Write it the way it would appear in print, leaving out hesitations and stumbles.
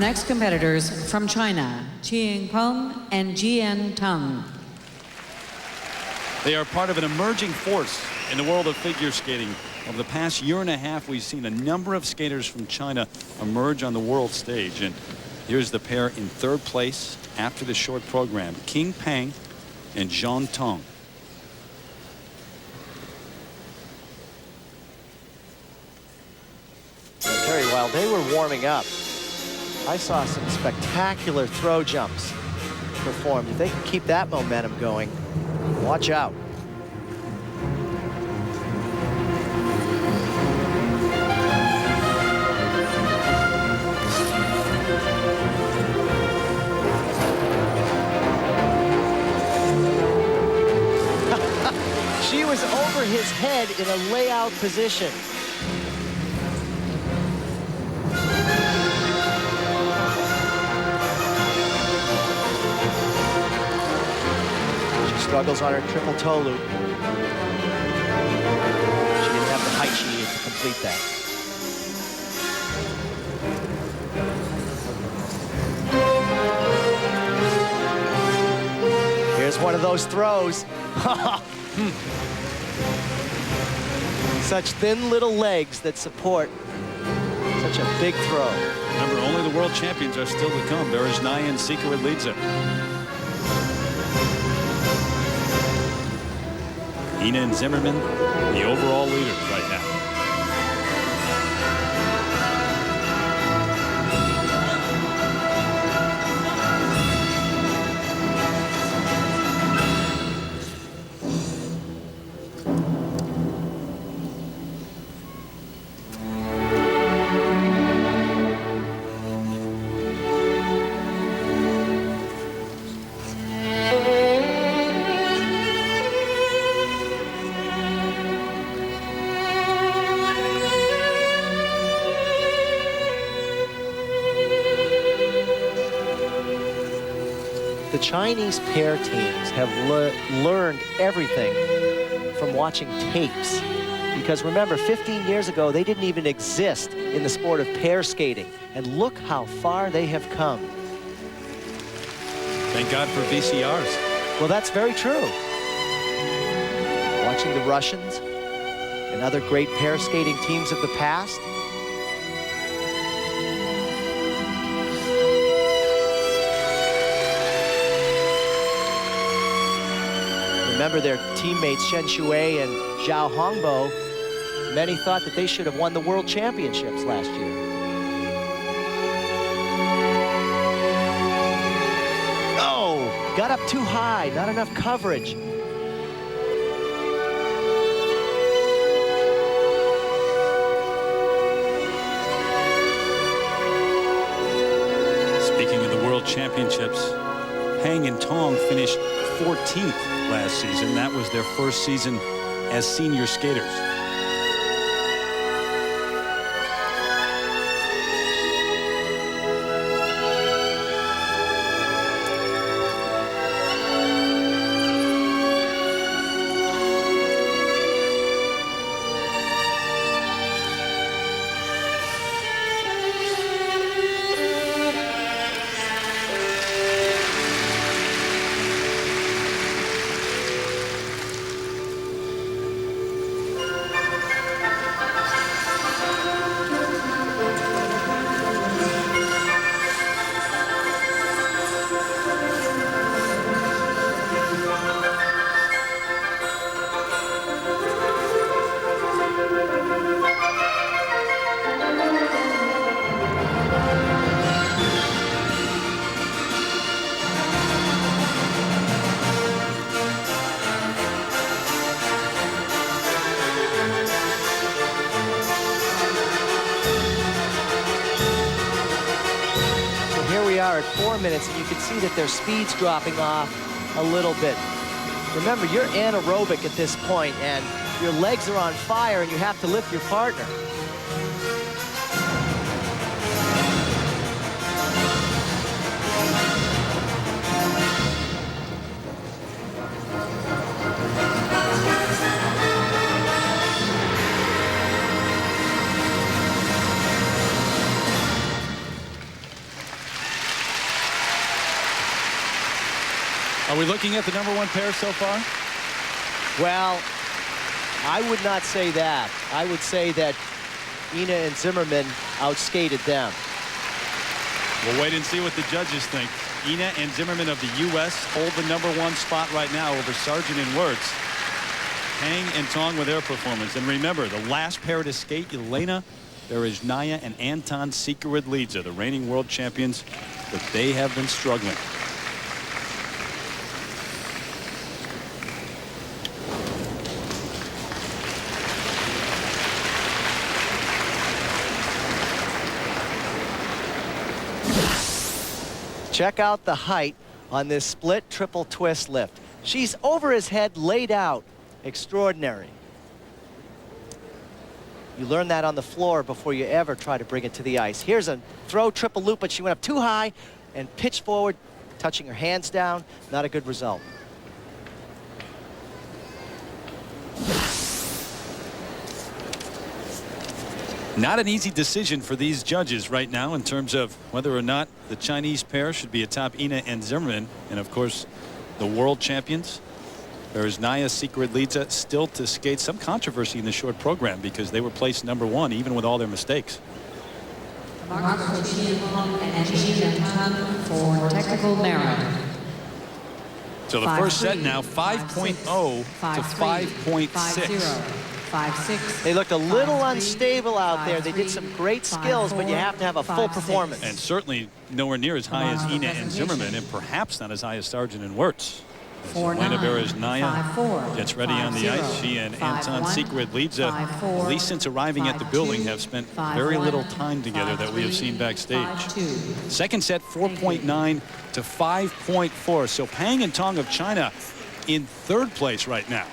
Next competitors from China, Qing and Jian Tong. They are part of an emerging force in the world of figure skating. Over the past year and a half, we've seen a number of skaters from China emerge on the world stage. And here's the pair in third place after the short program, Qing and Jian Tong. Terry, while they were warming up, I saw some spectacular throw jumps performed. If they can keep that momentum going, watch out. She was over his head in a layout position. Struggles on her triple toe loop. She didn't have the height she needed to complete that. Here's one of those throws. Such thin little legs that support such a big throw. Remember, only the world champions are still to come. There is Nyan Secret leads it. Ina and Zimmerman, the overall leaders right now. The Chinese pair teams have learned everything from watching tapes. Because remember, 15 years ago, they didn't even exist in the sport of pair skating. And look how far they have come. Thank God for VCRs. Well, that's very true. Watching the Russians and other great pair skating teams of the past. Remember their teammates Shen Shui and Zhao Hongbo. Many thought that they should have won the world championships last year. Oh, got up too high, not enough coverage. Speaking of the world championships, Peng and Tong finished 14th last season. That was their first season as senior skaters. At 4 minutes, and you can see that their speed's dropping off a little bit. Remember, you're anaerobic at this point, and your legs are on fire, and you have to lift your partner. Are we looking at the #1 pair so far? Well, I would not say that. I would say that Ina and Zimmerman outskated them. We'll wait and see what the judges think. Ina and Zimmerman of the U.S. hold the #1 spot right now over Sargent and Wirtz. Tang and Tong with their performance. And remember, the last pair to skate, Elena Berezhnaya and Anton Sikoridlidze, the reigning world champions, but they have been struggling. Check out the height on this split triple twist lift. She's over his head, laid out. Extraordinary. You learn that on the floor before you ever try to bring it to the ice. Here's a throw triple loop, but she went up too high and pitched forward, touching her hands down. Not a good result. Not an easy decision for these judges right now in terms of whether or not the Chinese pair should be atop Ina and Zimmerman. And of course, the world champions. Berezhnaya, Sikoridlidze still to skate. Some controversy in the short program because they were placed #1 even with all their mistakes. Marks for Jian and Jian for technical merit. So the first set now 5.0 to 5.6. 5-6. They looked a little unstable out there. They did some great skills, but you have to have a full performance. And certainly nowhere near as high as Ina and Zimmerman, and perhaps not as high as Sargent and Wirtz. Elena Berezhnaya gets ready on the ice. She and Anton Sikoridlidze, at least since arriving at the building, have spent very little time together that we have seen backstage. Second set 4.9 to 5.4. So Pang and Tong of China in third place right now.